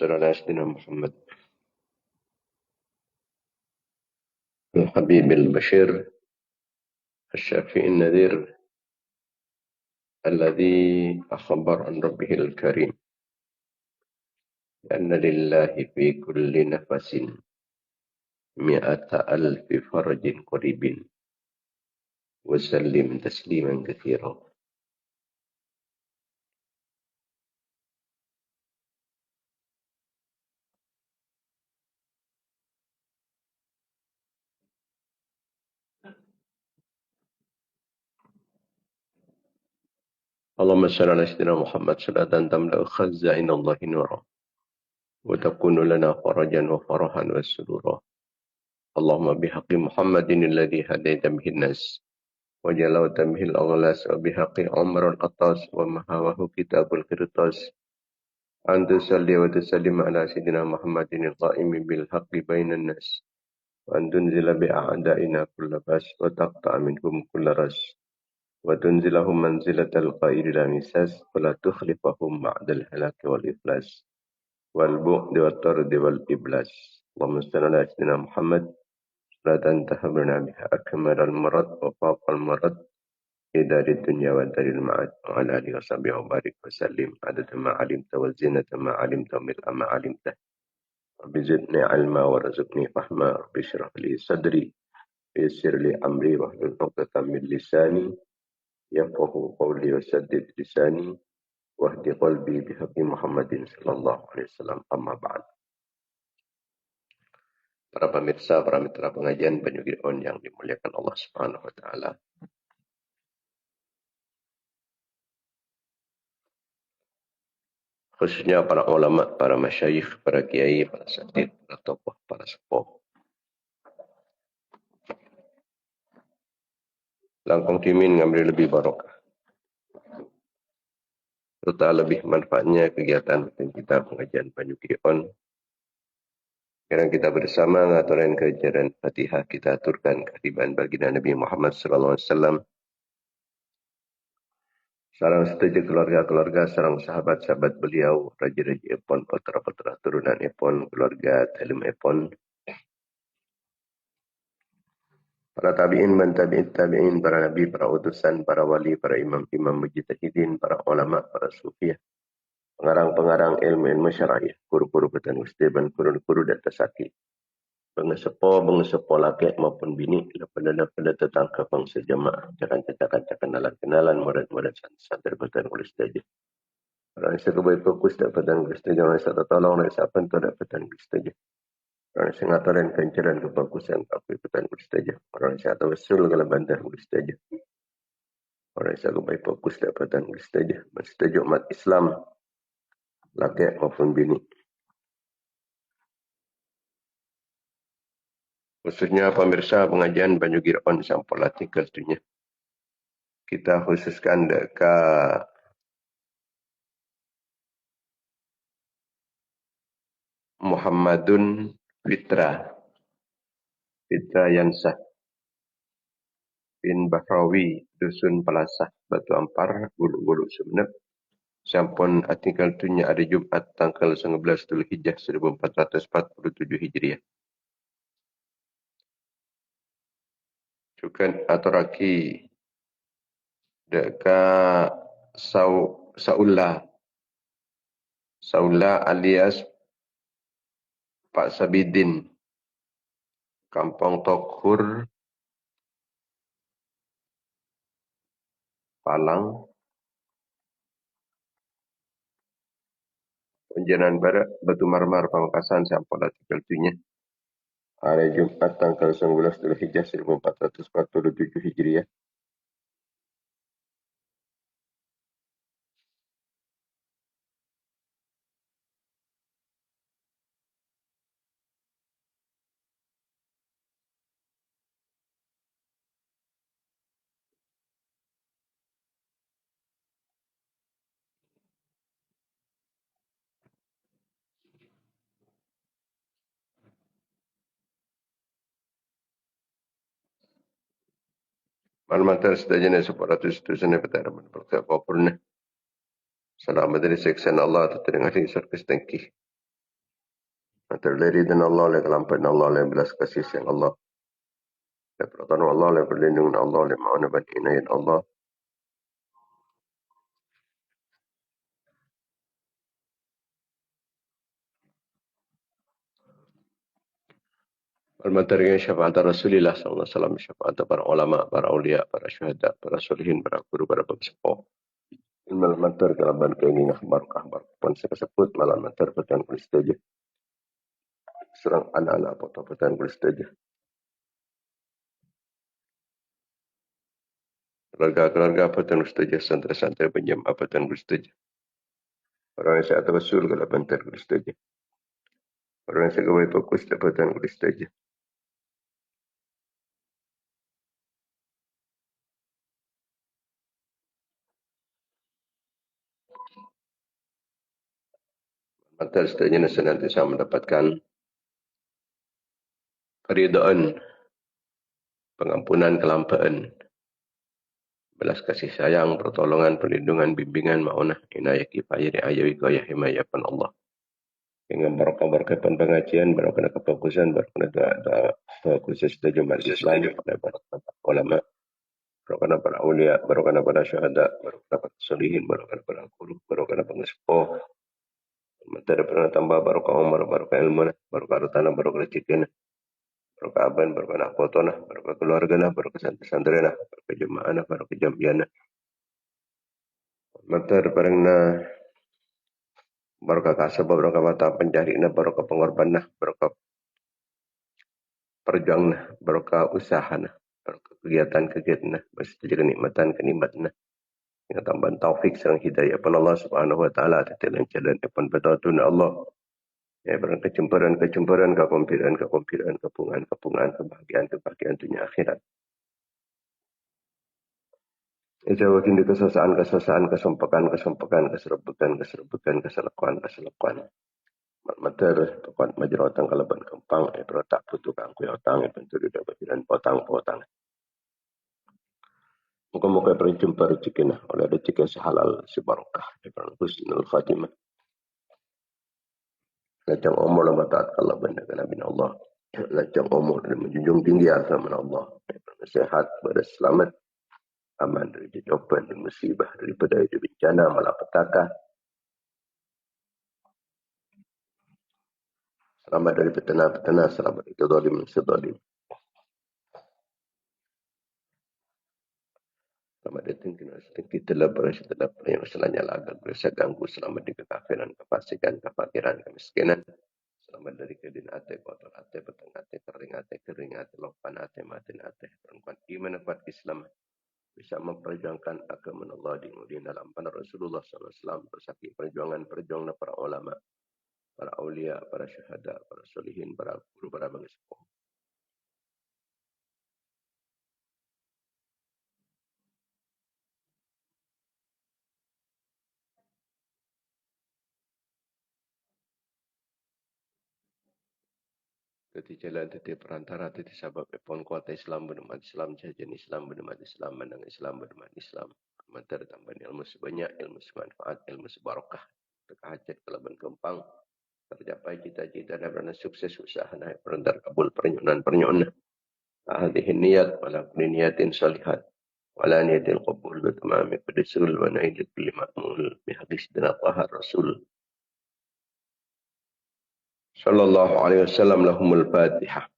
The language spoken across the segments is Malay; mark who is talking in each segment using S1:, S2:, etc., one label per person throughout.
S1: صل على سيدنا محمد الحبيب البشير الشافي النذير الذي أخبر عن ربه الكريم أن لله في كل نفس 100,000 فرج قريب وسلم تسليما كثيرا. اللهم صل على سيدنا محمد صلاة تملأ خزائن الله نورا وتكون لنا فرجا وفرحا وسرورا. اللهم بحق محمد الذي هديت به الناس وجلوت به الأغلاس وبحق عمر الأطاس ومهواه كتاب القرطاس أن تصلي وتسلم على سيدنا محمد القائم بالحق بين الناس وأن تنزل بأعدائنا كل بأس وتقطع منهم كل رأس وتنزلهم منزلة القائل لا مساس ولا تخلفهم بعد الهلاك والإفلاس والبعد والطرد والإبلاس. اللهم صل على سيدنا محمد صلاة تهبنا بها أكمل المرض وفاق المرض في دار الدنيا ودار المعاد وعلى آله وصحبه وبارك وسلم عدد ما علمت وزينة ما علمت وملء ما علمت. رب زدني علما ورزقني فهما. رب اشرح لي صدري ويسر لي أمري واحلل عقدة من لساني يفقهوا قولي وسدد لساني واهد قلبي بحق محمد صلى الله عليه وسلم. Amma ba'd. Para pemirsa, para mitra pengajian Banyu On yang dimuliakan Allah Subhanahu wa taala. Khususnya para ulama, para masyayikh, para kiai, para satid, para tokoh, para sepuh. Langkong kimin ngambil lebih barokah. Serta lebih manfaatnya kegiatan kita pengajian Banyu On. Sekarang kita bersama ngaturin kejaran Fatihah kita aturkan kehadiran baginda Nabi Muhammad sallallahu alaihi wasallam. Sarang setuju keluarga-keluarga, sarang sahabat-sahabat beliau, raja-raja Epon, putra-putra turunan Epon, keluarga Talim Epon, para tabi'in, tabi'in, para nabi, para utusan, para wali, para imam-imam mujtahidin, para ulama, para sufiah, pengarang-pengarang ilmu-ilmu syar'i, guru-guru petan ustaban, guru-guru dan tasaki, bangsepo laki maupun bini, pada tetangga bangsa jamaah, cakan-cakan kenalan, murid-murid santri petan ustaz. Orang yang baik fokus dapatan ustaz, orang yang tolong, orang yang pentu dapatan ustaz. Orang yang ngatarin kencaran kebagusan tapi petan ustaz. Orang yang tawassul kalau bandar ustaz. Orang yang baik fokus dapatan ustaz. Ustaz umat Islam laki maupun bini. Khususnya pemirsa pengajian Banyu On sampul artikel dunia. Kita khususkan ke Muhammadun Fitra Yansah bin Bahrawi Dusun Pelasah Batu Ampar Guluk-Guluk Sumenep. Sampun artikel dunia hari Jumat tanggal 19 Dzulhijjah 1447 Hijriah. Juga aturaki deka Saula alias Pak Sabidin, Kampung Tokhur, Palang, Penjanan Barat, Batu Marmar, Pamekasan, sampun artikel dunia hari Jumat tanggal 19 Dzulhijjah 1447 Hijriah. Malam-malam sedajana 100 sana petara berkata apapun. Selamat dari seksan Allah atau terdengar di surga setengkih. Terdiri dan Allah oleh kelampian Allah oleh belas kasih sayang Allah. Oleh pertolongan Allah oleh perlindungan Allah oleh ma'unah dan inayat Allah. Al-Matariyah syafaat Rasulullah SAW, syafaat para ulama, para awliya, para syuhada, para solihin, para guru, para pengsepuh. Ilmu matar kalaban keinginan barakah pun sekesebut malam matar petan kulis saja. Serang anak-anak foto petan kulis saja. Keluarga-keluarga petan kulis saja, santri-santri penjam petan kulis saja. Orang yang sehat Rasul kalaban petan kulis saja. Orang yang segawai fokus petan kulis saja. Matar setelahnya senantiasa mendapatkan keridaan, pengampunan kelampaan, belas kasih sayang, pertolongan, perlindungan, bimbingan, ma'unah, inayah, kifayah, riayah, wikayah, himayah, Allah. Dengan barakah-barakah pengajian, barakah kefokusan, barakah khusus Jumat Islam, barakah ulama, barakah para awliya, barakah para syuhada, barakah para solihin, barakah para guru, barakah pengespoh, materi pernah tambah barakah umar, barakah ilmu, barakah tanah, barakah rezeki, barakah aban, barakah kotona, barakah keluarga, barakah santri-santri, barakah jemaah, barakah jamiah, materi pernah barakah kasab, barakah mata pencari, barakah pengorban, barakah perjuangan, barakah usaha, barakah kegiatan-kegiatan, mesti kenikmatan-kenikmatan. Yang tambahan taufik serang hidayah pada Allah Subhanahu wa taala tetelan jalan depan betul Allah. Ya barang kecemburuan, kekompiran, kepungan, kebahagiaan dunia akhirat. Jauhin kesesaan, keserbukan. Mater tepat majrotang kalaban kempang, tak butuh kangkui otang, penturi dapat jalan potang. Muka-muka berjumpa rezeki oleh rezeki sehalal, sebarokah, daripada husnul khatimah. Lajang umur lama taat Allah benar Nabi Allah. Lajang umur dan menjunjung tinggi agama Allah. Sehat, berselamat, aman dari cobaan dan musibah, daripada bencana, malapetaka. Selamat dari petana, selamat dari zalim. Selamat datang kita lapar yang selanya agak berasa ganggu. Selamat dari kekafiran, kefasikan, kefakiran, kemiskinan. Selamat dari kedin ate, kotor ate, peteng ate, kering ate, lopan ate, matin ate. Perempuan iman kuat Islam bisa memperjuangkan agama Allah di dalam panah Rasulullah SAW. Bersaki perjuangan para ulama, para awliya, para syuhada, para solihin, para guru, para pengespoh. Teti jalan, teti perantara, teti sabab epon kuat Islam, benumat Islam, jajan Islam, benumat Islam, menang Islam, benumat Islam. Mater tambahan ilmu sebanyak, ilmu semanfaat, ilmu sebarokah. Terkahajat kelaban kempang, tercapai cita-cita dan berana sukses usaha, naik perentar kabul pernyunan. Hadhihi niyat, wala kulli niyatin salihat, wala niyatin qabul, betamami pedesul, wa naidit kulli ma'mul, bihadis dan atahar Rasul. Sallallahu alaihi wasallam lahumul Fatihah.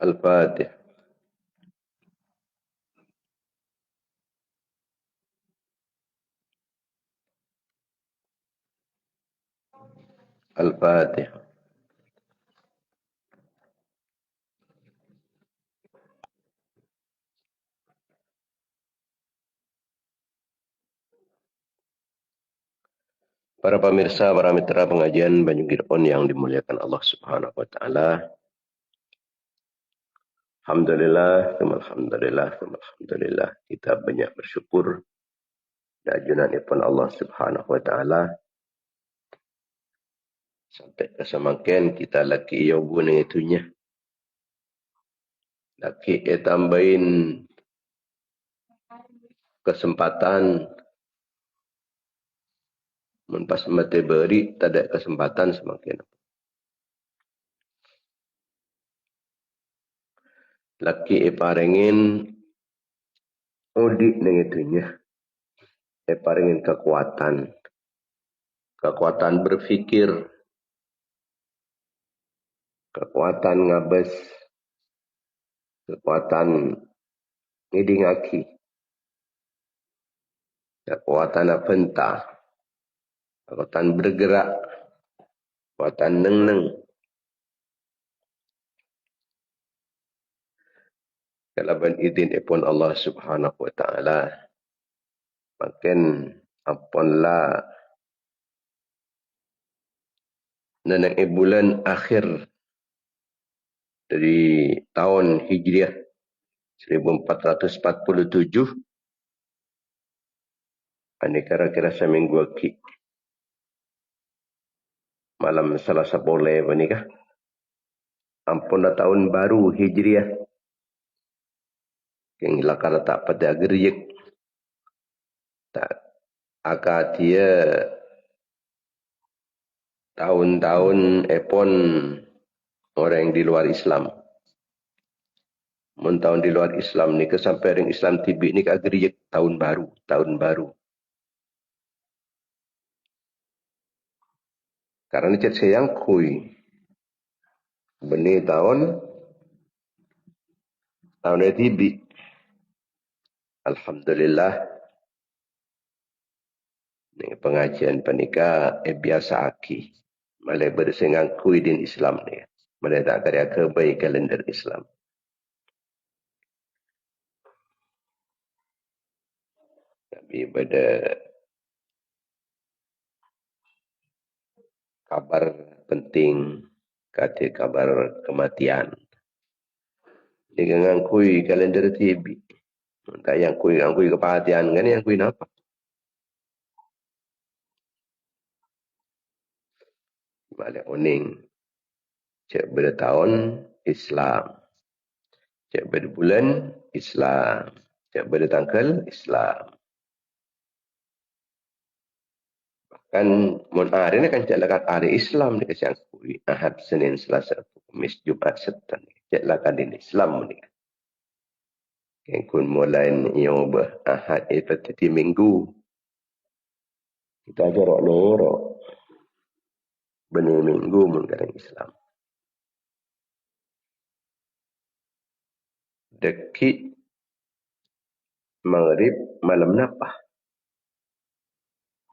S1: Al-Fatihah. Al-Fatihah. Para pemirsa, para mitra pengajian Banyu Girpon yang dimuliakan Allah Subhanahu wa taala. Alhamdulillah, alhamdulillah. Kita banyak bersyukur dan junanipun Allah Subhanahu wa taala. Sampai kesemangkin kita lagi iyo guna itunya. Laki tambahin kesempatan pas mati beri tak ada kesempatan semakin. Laki parengin udik nang itunya. Parengin kekuatan berfikir, kekuatan ngabes, kekuatan ngidingaki, kekuatan apentah, kekuatan bergerak, kekuatan neng-neng. Kalaban idin ipun Allah Subhanahu wa taala, makin apunlah nanang bulan akhir dari tahun Hijriah 1447. Ini kira-kira seminggu lagi. Malam Selasa boleh menikah. Ampunlah tahun baru Hijriah. Yang lakar tak pada geriak. Tak akad dia tahun-tahun epon orang yang di luar Islam. Mun tahun di luar Islam ni kesampai orang Islam tibi ni ageriak tahun baru. Karena cet sayang kui. Benih tahun tibi. Alhamdulillah. Ni pengajian pernikah biasa aki. Malai bersengang kui din Islam ni. Malai tak karya kebaik kalender Islam. Tapi pada kabar penting, kata kabar kematian. Dia ngangkui kalender TV. Tak yang kui kepatian kan yang kui napa? Balik uning. Cek bertahun Islam. Cek berbulan Islam. Cek bertanggal Islam. Kan mun hari ni kan cek lakat hari Islam ni kesiang kui. Ahad, Senin, Selasa, Khamis, Jumaat, Sabtu ni. Cek lakat din Islam ni. Yang kun mulai yang ahad ipatiti minggu. Kita jorok lorok. Benih minggu mengkarang Islam. Dekik Maghrib malam napa?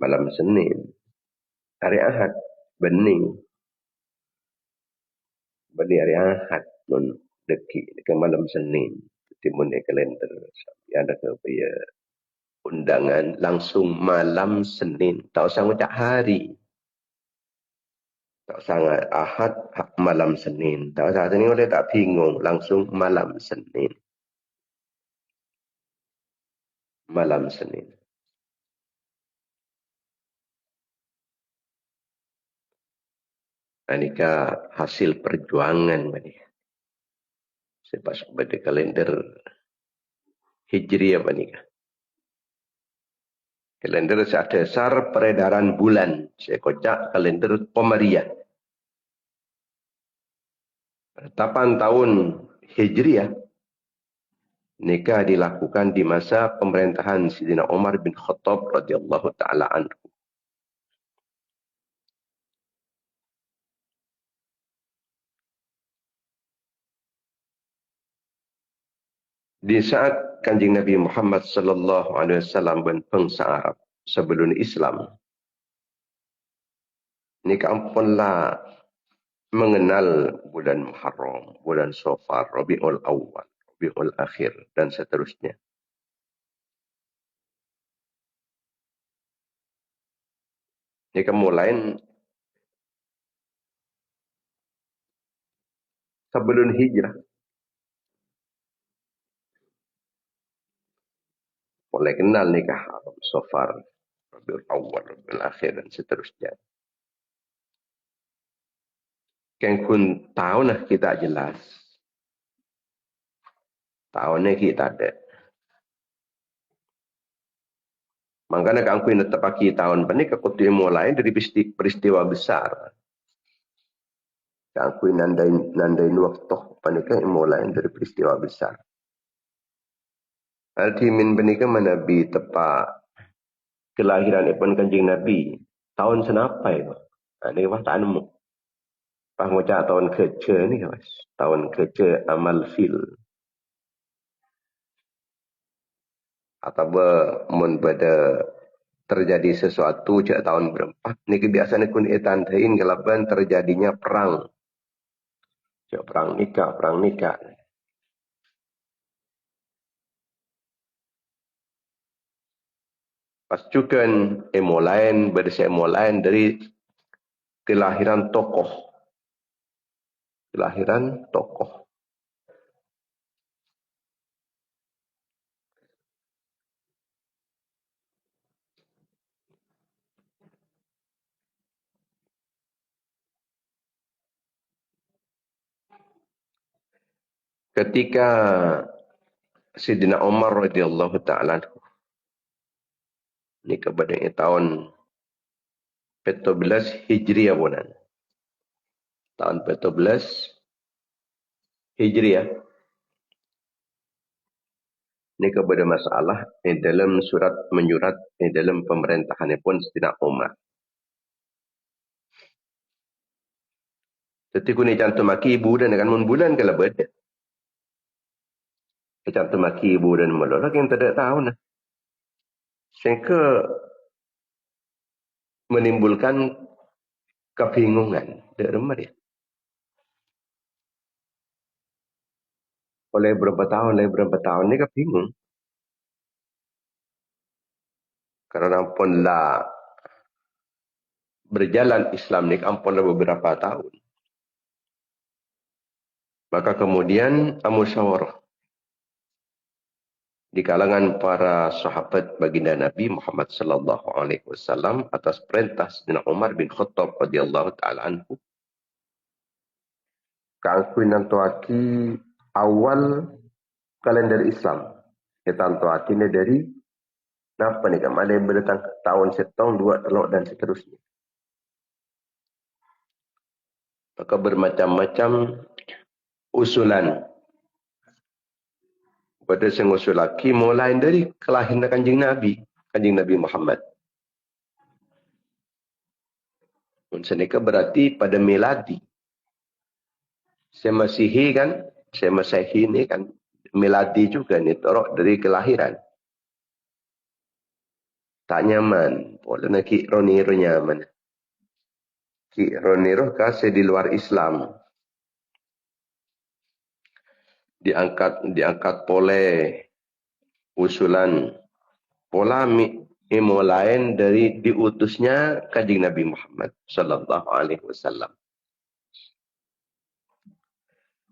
S1: Malam Senin. Hari Ahad. Benih hari Ahad. Nun dekik ke malam Senin. Timun kalender. Yang ada ke undangan langsung malam Senin. Tak usah ngucap hari. Tak sangat Ahad malam Senin. Tak usah ni boleh tak bingung. Langsung malam Senin. Malam Senin. Anika hasil perjuangan bani. Sebab pada kalender Hijriah bani. Kalender dasar peredaran bulan. Saya kocak kalender Qamariah. Penetapan tahun Hijriah nikah dilakukan di masa pemerintahan Sayyidina Umar bin Khattab radhiyallahu taala anhu. Di saat Kanjeng Nabi Muhammad sallallahu alaihi wasallam berbangsa Arab sebelum Islam, nikah ampunlah mengenal bulan Muharram, bulan Safar, Rabiul Awal, Rabiul Akhir dan seterusnya. Nikah mulai sebelum hijrah. Mulai kenal nikah Haram, Safar, Rabiul Awal, Rabiul Akhir dan seterusnya. Kan kun tahu nah kita jelas. Tahunnya kita ada. Makanya kan aku tetap pagi tahun ini kekutu mulai dari peristiwa besar. Aku nandain waktu panika mulai dari peristiwa besar. Arti min panika menabi tepat kelahiran ipun Kanjeng Nabi tahun senapai Pak. Ini wah tak nemu. Pak ngucap tahun kerja ni Mas. Tahun kerja amal fil. Atau mun pada terjadi sesuatu cak tahun berempat. Ini kebiasaan kun tandain kelaban terjadinya perang. Cak perang nikah. Pas juga lain dari kelahiran tokoh. Kelahiran tokoh. Ketika Sayyidina Umar radhiyallahu ta'ala ini kepada tahun 14 Hijriah bulan. Tahun 14 Hijriah. Ini kepada masalah dalam surat menyurat dalam pemerintahan pun Sayyidina Umar. Ketika ini cantum maki ibu dan akan bulan kalau beda. Cantum maki ibu dan melolak yang tidak tahu nah. Sehingga menimbulkan kebingungan dalam mereka. Oleh berapa tahun ini kebingung. Karena ampunlah berjalan Islam ini ampunlah beberapa tahun. Maka kemudian musyawarah di kalangan para sahabat baginda Nabi Muhammad sallallahu alaihi wasallam atas perintah Sayyidina Umar bin Khattab radhiyallahu taala anhu. Kangkuin nantuaki awal kalender Islam. Kita nantuaki ini dari napa nih kemarin berdatang tahun setong, dua telok dan seterusnya. Maka bermacam-macam usulan. Pada sang usul laki mulai dari kelahiran Kanjeng Nabi Muhammad. Senika berarti pada miladi. Semasihi ini kan miladi juga nih torok dari kelahiran. Tak nyaman, boleh nak roniro nyaman. Roniro kasih di luar Islam. Diangkat oleh usulan pola ilmu lain dari diutusnya Kanjeng Nabi Muhammad sallallahu alaihi wasallam.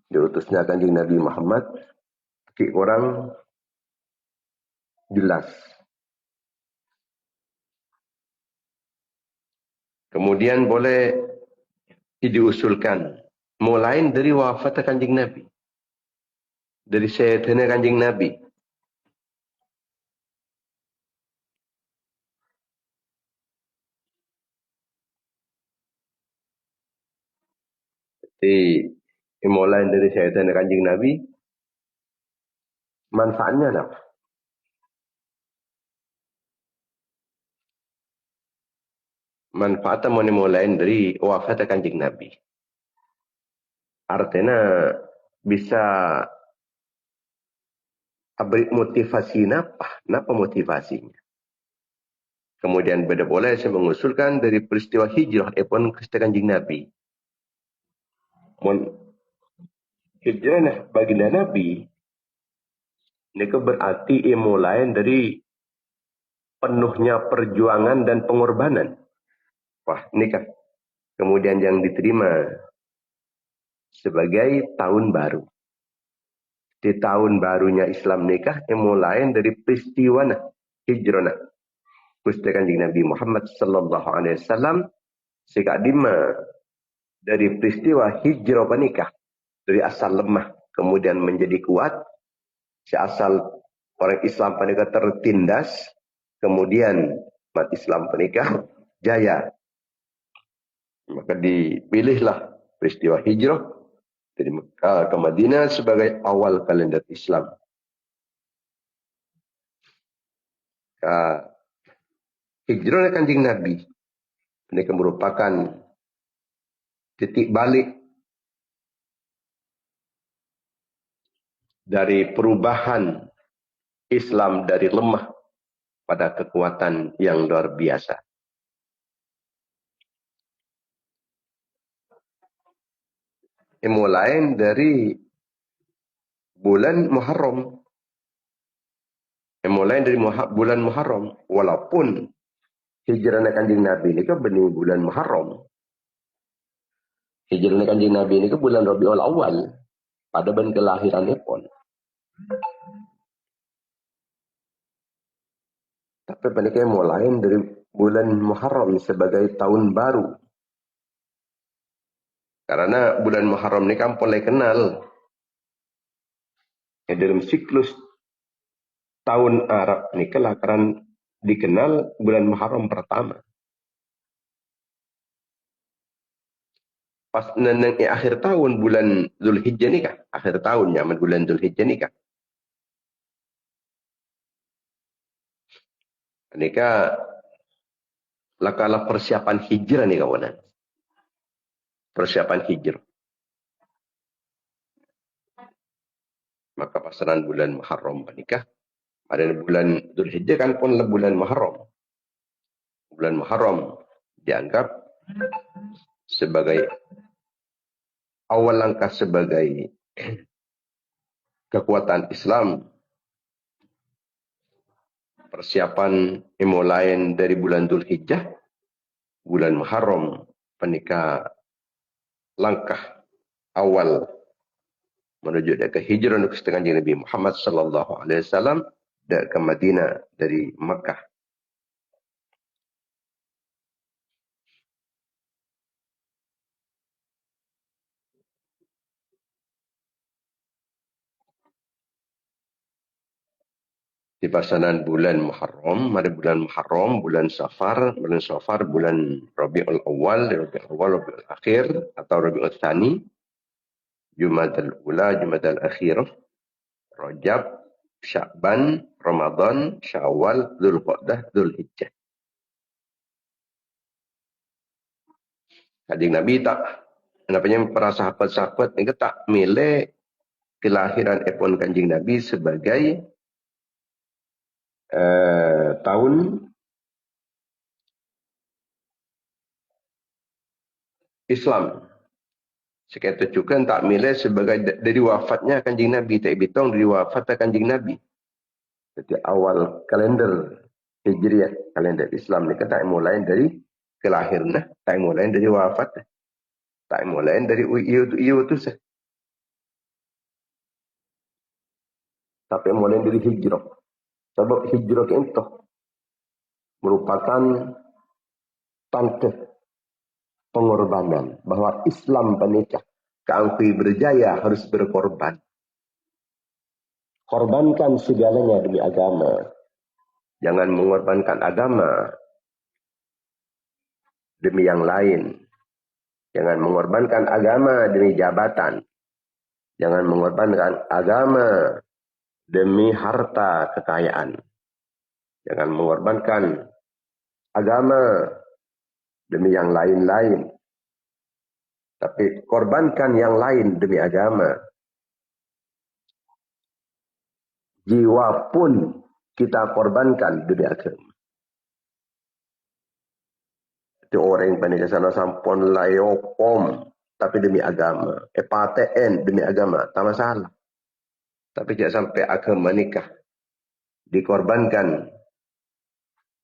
S1: Diutusnya Kanjeng Nabi Muhammad orang jelas. Kemudian boleh diusulkan mulai dari wafat Kanjeng Nabi. Dari sayyidina Kanjeng Nabi. Jadi mulai dari sayyidina Kanjeng Nabi manfaatnya apa? Manfaatnya mulai dari wafat Kanjeng Nabi. Artinya bisa beri motivasi napa motivasinya. Kemudian beda boleh saya mengusulkan dari peristiwa hijrah epon Kristi Kanjeng Nabi. Hijrah baginda Nabi ini berarti mulai dari penuhnya perjuangan dan pengorbanan. Wah, ini kan kemudian yang diterima sebagai tahun baru. Di tahun barunya Islam nikah yang mulai dari peristiwa hijrah. Gusti Kanjeng Nabi Muhammad sallallahu alaihi wasallam sekadima dari peristiwa hijrah penikah dari asal lemah kemudian menjadi kuat seasal orang Islam penikah tertindas, kemudian umat Islam penikah jaya. Maka dipilihlah peristiwa hijrah dari Mekah ke Madinah sebagai awal kalender Islam. Hijrah Kanjeng Nabi ini merupakan titik balik dari perubahan Islam dari lemah pada kekuatan yang luar biasa. Mulai dari bulan Muharram. Mulai dari bulan Muharram. Walaupun hijrah Kanjeng Nabi ini kan benih bulan Muharram. Hijrah Kanjeng Nabi ini kan bulan Rabiul Awal. Pada ban kelahirannya pun. Tapi mereka mulai dari bulan Muharram sebagai tahun baru. Karena bulan Muharram ini kan mulai kenal. Dalam siklus tahun Arab ini karena dikenal bulan Muharram pertama. Pas neneng akhir tahun bulan Zulhijjah ni kah? Akhir tahun nyaman bulan Zulhijjah ni kah? Ini kah lakalah persiapan hijrah ni kawanan. Persiapan hijrah. Maka pasaran bulan Muharram nikah. Ada bulan Zulhijjah kan pun bulan Muharram. Bulan Muharram dianggap sebagai awal langkah sebagai kekuatan Islam. Persiapan mulai dari bulan Zulhijjah, bulan Muharram, penikah langkah awal menuju ke hijrah untuk setengah Nabi Muhammad sallallahu alaihi wasallam ke Madinah dari Makkah. Di pasaran bulan Muharram, ada bulan Muharram, bulan Safar, bulan Rabiul Awal, Rabiul Akhir atau Rabiul Tsani, Jumadal Ula, Jumadal Akhirah, Rajab, Sya'ban, Ramadan, Syawal, Dzulqa'dah, Dzulhijjah. Kanjeng Nabi tak, kenapanya para sahabat-sahabat ini tak milih kelahiran epon Kanjeng Nabi sebagai tahun Islam. Sekitar juga tak milih sebagai dari wafatnya Kanjeng Nabi. Tak bitong dari wafatnya Kanjeng Nabi. Jadi awal kalender Hijriah, kalender Islam ni kan tak mulai dari kelahiran, tak mulai dari wafat, tak mulai dari iyo tu sah. Tapi mulai dari hijrah. Sebab hijrah itu merupakan tanda pengorbanan. Bahawa Islam penikah keangkui berjaya harus berkorban. Korbankan segalanya demi agama. Jangan mengorbankan agama demi yang lain. Jangan mengorbankan agama demi jabatan. Jangan mengorbankan agama demi harta kekayaan. Jangan mengorbankan agama demi yang lain-lain. Tapi korbankan yang lain demi agama. Jiwa pun kita korbankan demi agama. Itu orang yang panik sana sampun layopom. Tapi demi agama. PATN demi agama. Tak masalah. Tapi jangan sampai agama nikah dikorbankan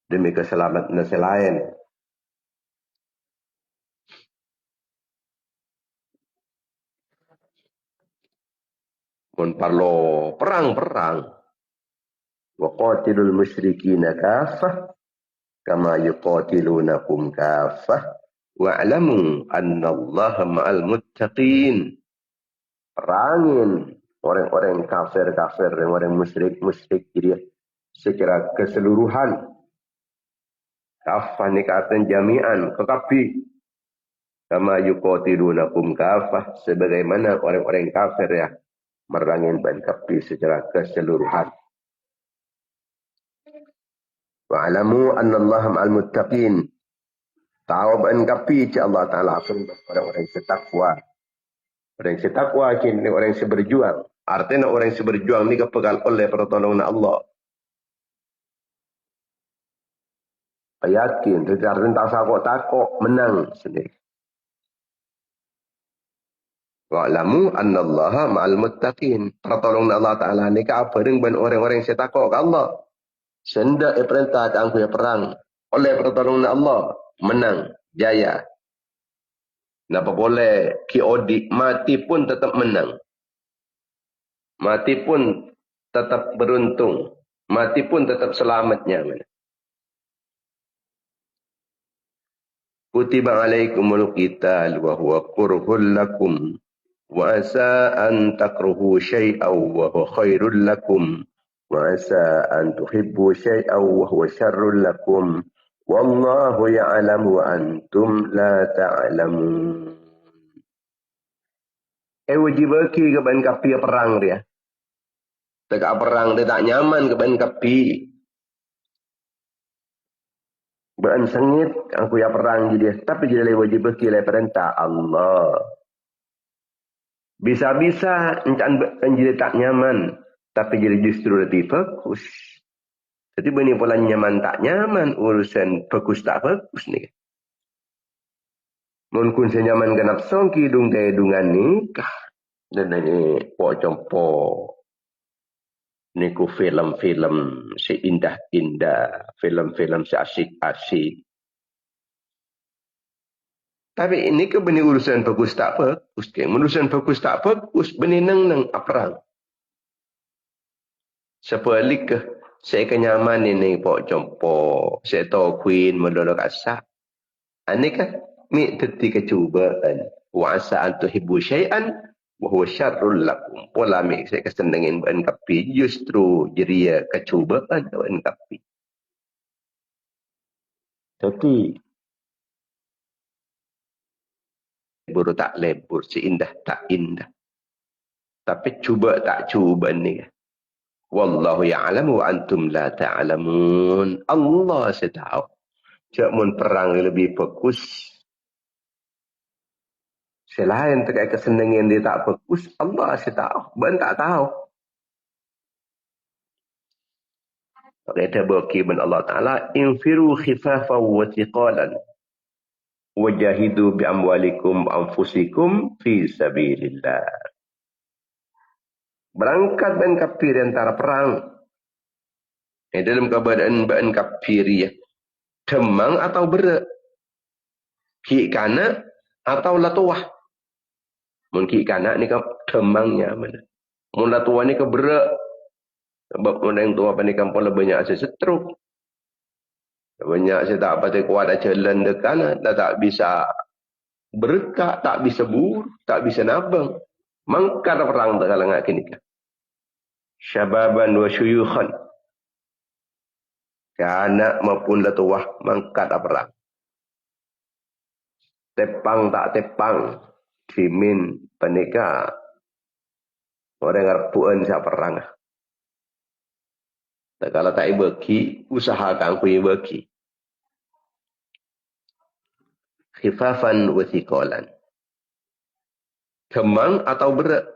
S1: demi keselamatan selain. Mun parlo perang-perang. Wa qatilul musyrikina kaffah kama yuqatilunakum kaffah wa'lamu annallaha ma'al muttaqin. Perangin orang-orang kafir-kafir, orang musyrik dia secara keseluruhan. Kafah ni kata jami'an, kekapi. Kama yuqatilunakum kafah, sebagaimana orang-orang kafir ya merangin ban kapi secara keseluruhan. Wa'alamu anna Allah ma'al muttaqin. Tahu ban kapi ci Allah Ta'ala akan orang-orang setakwa. Orang setakwa kini orang seberjuang. Artinya orang seberjuang ni kepegal oleh pertolongan Allah. Yakin, tetapi tak takut menang sendiri. Wa'lamu annallaha ma'al muttaqin. Pertolongan Allah Ta'ala ni ke apa dengan orang-orang yang takut ke Allah. Senda perintah angku ya perang. Oleh pertolongan Allah, menang, jaya. Napa boleh KOD, mati pun tetap menang. Mati pun tetap beruntung. Mati pun tetap selamatnya. Kutiba alaikumul qital wa huwa kurhul lakum. Wa asa an takruhu syai'aw wa huwa khairul lakum. Wa asa an tuhibbu syai'aw wa huwa syarrul lakum. Wallahu ya'lamu wa antum la ta'lamun. Wajib bagi ke ban kapi perang dia. Tegak perang dia tak nyaman ke ban kapi. Beran sengit aku ya perang dia. Tapi dia wajib bagi le perintah Allah. Bisa-bisa encan jadi tak nyaman. Tapi jadi justru lebih fokus. Jadi benih pola nyaman tak nyaman. Urusan fokus tak fokus ni. Mungkin senyaman kenap songki dung kedungan nikah. Dan ini pocompo. Niku film-film seindah-indah. Film-film seasik-asik. Tapi ini ke benih urusan fokus tak fokus. Urusan fokus tak fokus. Benih neng perang. Sepalik ke. Saya kenyaman ini pocompo. Saya tahu queen mendolok asak. Ini kan. Mi teti kecubaan. Wa asa antuhibu syai'an. Wahuwa syarrul lakum. Pola mi saya kesenengin ban kapi. Justru jeria kecubaan ban kapi. Tapi. Lebur tak lebur. Seindah tak indah. Tapi cuba tak cuba ni. Wallahu ya'lamu wa antum la ta'lamun. Allah setahu. Cak mun perang lebih fokus. Selain terkait kesenangan dia tak fokus, Allah asyik tahu. Ben tak tahu. Kata baki ben Allah Ta'ala, infiru khifafan wa thiqalan. Wajahidu bi amwalikum anfusikum fi sabilillah. Berangkat ben kafir antara perang. Dalam keadaan ben kafir ya. Demang atau berat. Ki kana atau latuah. Mungkin kanak ni kan demangnya mana. Mula tua ni kan berat. Sebab orang tua pandai pola banyak saya setruk. Banyak saya tak patut kuat jalan dekat. Tak bisa berkak, tak bisa bur, tak bisa nabang. Mangkar perang tak kalangan kini kan. Syababan wa syuyukhan. Kanak maupun latuah mangkar perang. Tepang tak tepang. Simin panika orang ngarpuan sa perang. Tak kalau tak ibaki, usahakan ku ibaki. Khifafan wa thiqalan. Kemang atau berat.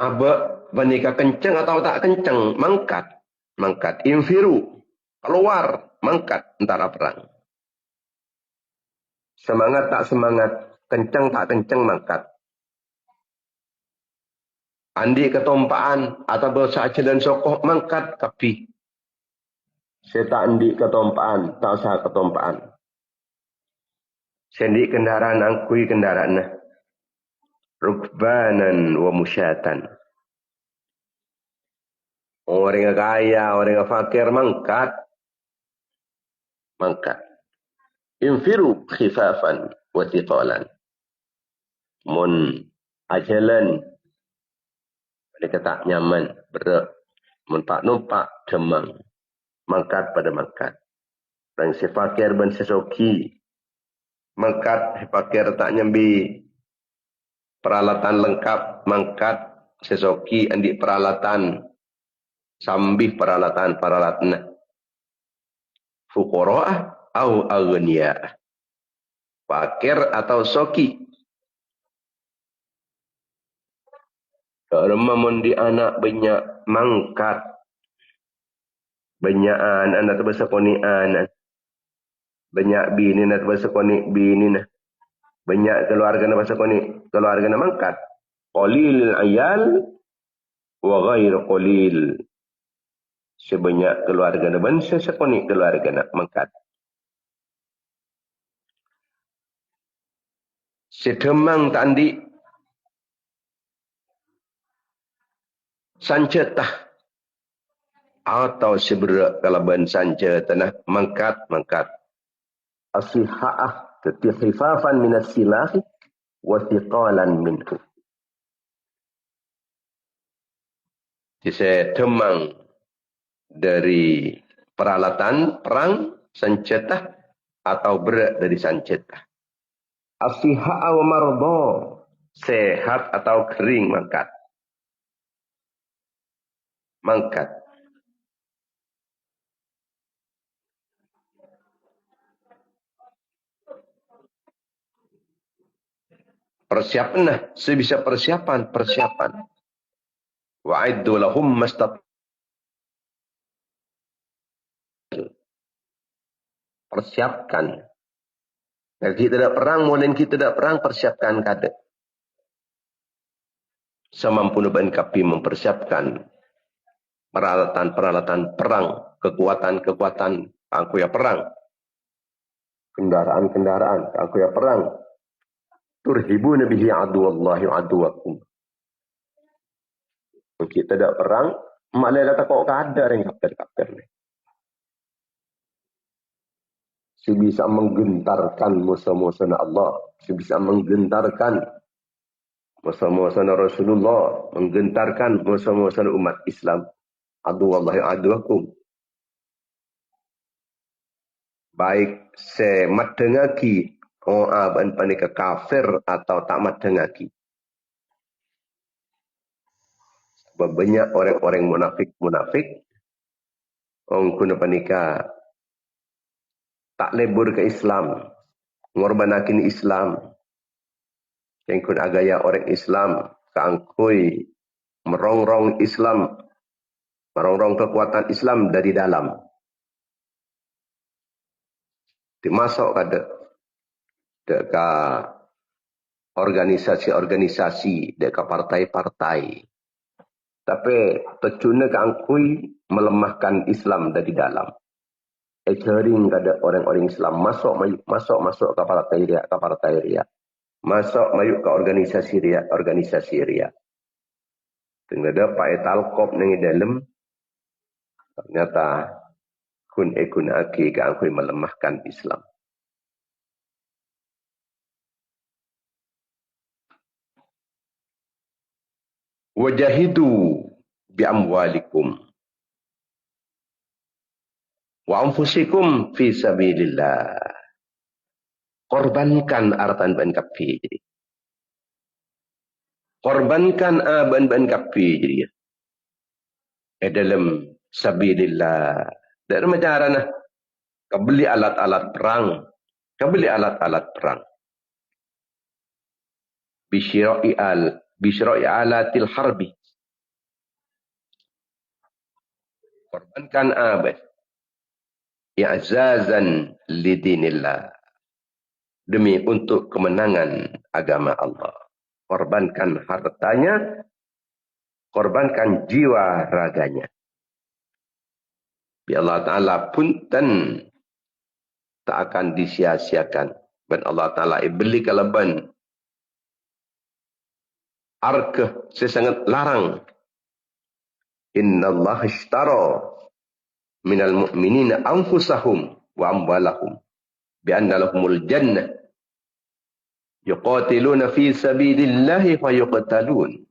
S1: Aba panika kencang atau tak kencang, mangkat. Mangkat infiru, keluar, mangkat antara perang. Semangat tak semangat, kencang tak kencang mangkat. Andi ketompaan atau bersaja dan sokoh mangkat kapi. Saya tak andi ketompaan, tak usah ketompaan. Saya andi kendaraan, angkui kendaraan. Rukbanan wa musyatan. Orang yang kaya, orang yang fakir mangkat. Mangkat. Infiru khifafan wa thiqalan. Mun ajalan mereka tak nyaman berat. Mun tak numpak demang. Mangkat pada mangkat. Dan si fakir ben sesoki. Mangkat si fakir tak nyambi peralatan lengkap. Mangkat sesoki andi peralatan. Sambih peralatan. Fuqara'ah au aghniya'ah. Fakir atau soki. Kalau memundi anak banyak mangkat. Banyakan anak terbesar banyak bini nak terbesar bini nah. Banyak keluarga nak bersama keluarga nak mangkat. Qalil ayal wa ghair qalil. Sebanyak keluarga nak bangsa sekoni keluarga nak mangkat. Sedemang tandi sancetah atau seberak kalaban sancetah mangkat. Asiha'ah tetihifafan minas silahi wa thiqalan minhu. Sedemang dari peralatan perang sancetah atau berat dari sancetah. Asiha'ah wa mardo. Sehat atau kering mangkat. Persiapan sebisa persiapan. Wa'iddu lahum mastat. Persiapkan. Kalau kita tidak perang, mungkin kita tidak perang, persiapkan kada. Semampu NKP mempersiapkan peralatan perang, kekuatan angku ya perang. Kendaraan angku ya perang. Turhibuna bihi aduwallahi aduwakum. Kita tidak perang, malah tak kok kadar yang kafir ni. Sebisa menggentarkan musuh-musuh Allah, sebisa menggentarkan musuh-musuh Rasulullah, menggentarkan musuh-musuh umat Islam. Aduwallahi aduwakum. Baik semat dengaki ban panika kafir atau tak mat dengaki. Sebab banyak orang-orang munafik orang kuna panika tak lebur ke Islam, ngorbanakin Islam. Yang kun agaya orang Islam keangkui merongrong Islam, merongrong kekuatan Islam dari dalam. Dimasuk kada deka organisasi-organisasi, deka partai-partai. Tapi tujuannya keangkui melemahkan Islam dari dalam. Ejering kada orang-orang Islam masuk ke partai ria. Masuk mayuk ke organisasi ria. Tengah dapat etalkop nengi dalam. Ternyata kun aki keangkui melemahkan Islam. Wajahidu bi amwalikum wa anfusikum fi sabilillah. Korbankan artan ban kapi jadi. Korbankan ban kapi jadi. Dalam sabilillah. Dalam cara nah kebeli alat-alat perang. Bisyra'i alatil harbi. Korbankan i'zazan lidinillah. Demi untuk kemenangan agama Allah. Korbankan hartanya, korbankan jiwa raganya. Bi Allah Ta'ala punten tak akan disia-siakan. Dan Allah Ta'ala beli kalaban arkah sesangat larang. Inna Allah ishtara minal mu'minina anfusahum wa amwalahum bi anna lahumul jannah yuqatiluna fi sabilillahi fayuqtalun.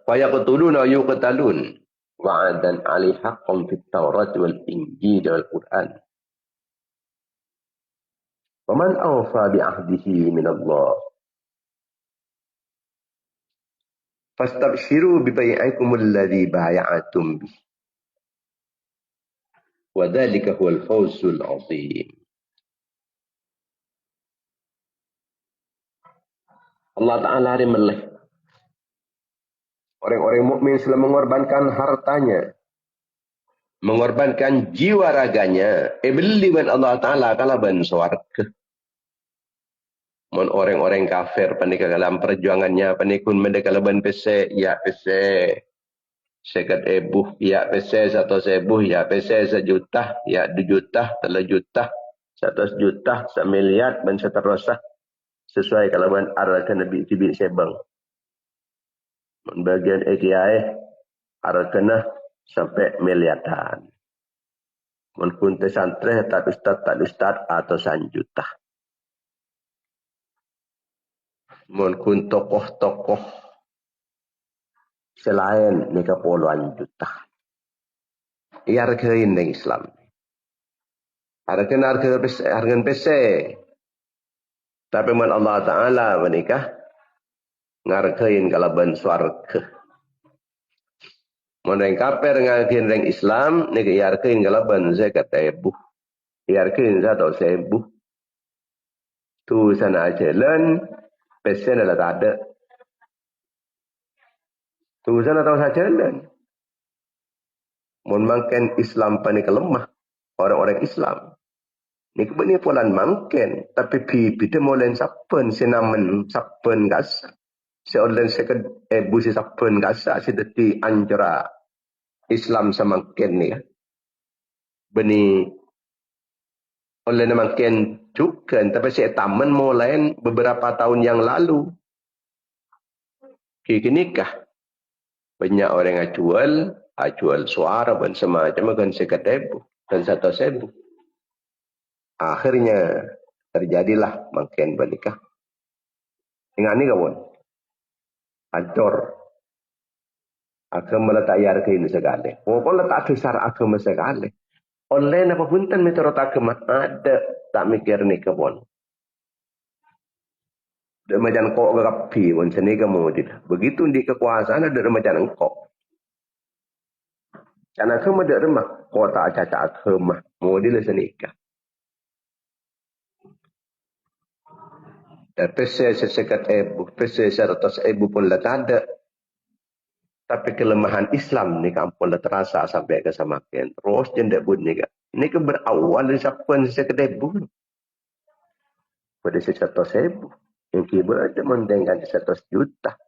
S1: Fayaqtuluna wa yuqtalun. Wa'adan 'alaihi haqqan fit Taurat wal Injil wal Quran. Faman awfa bi 'ahdihi min Allah. Fastabshiru bi bai'ikum alladhi bay'atum bih. Wa dzalika huwal fawzul 'azim. Allah Ta'ala meleh. Orang-orang mukmin sudah mengorbankan hartanya, mengorbankan jiwa raganya, beli dengan Allah Ta'ala kalaban swarga. Mon orang-orang kafir panik dalam perjuangannya, panikun mereka kalaban pese, ya pese, sekat ebuh, ya pese, 100.000, ya pese, 1 juta, ya 2 juta, 3 juta, 100 juta, 1 miliar, dan seterusnya. Sesuai kalaban arahkan Nabi Tibik Sebang. Bagian AKI arahkan sampai miliaran. Mungkin santri tak ustaz atau 1 juta. Mungkin tokoh-tokoh selain mereka puluhan juta. Ia hargain dengan Islam. Harga pese. Tapi man Allah Ta'ala menikah ngargain kalaban swarga. Mun yang kafir ngargain yang Islam, nika hargain kalaban zakat ebuh. Hargain 100.000. Tu sana jalan, pesen adalah tak ada. Tu sana tahu saja jalan. Mun makan Islam panik lemah, orang-orang Islam. Ni kebenar pulan mangken, tapi kita molen sapen senamen sapen gasa. Seolah sekad busi sapen gasa sedeti anjara Islam samangken ni. Beni oleh namangken juga, tapi saya taman molen beberapa tahun yang lalu. Kini kah banyak orang yang jual suara dan semacam kan sekad dan 100.000. Akhirnya terjadilah makin balikah. Ingat ni kawan. Ancor. Agama letak yarkin segala. Pokoknya letak besar agama segala. Oleh apa punten menurut agama ada tak mikir ni kawan. Remajan kok gerapi pun seni kamu tidak. Begitu di kekuasaan ada remajan kok. Karena agama ada remah. Kok tak cacat agama. Model senikah. Dan pese sesekat pese 100.000 pun lah tak ada. Tapi kelemahan Islam ni kampun lah terasa sampai ke samakin. Terus jendak bunyi kan. Ini ke berawal dari siapa sesekat ebu. Pada 100.000. Yang kita ada mendengar 100 juta.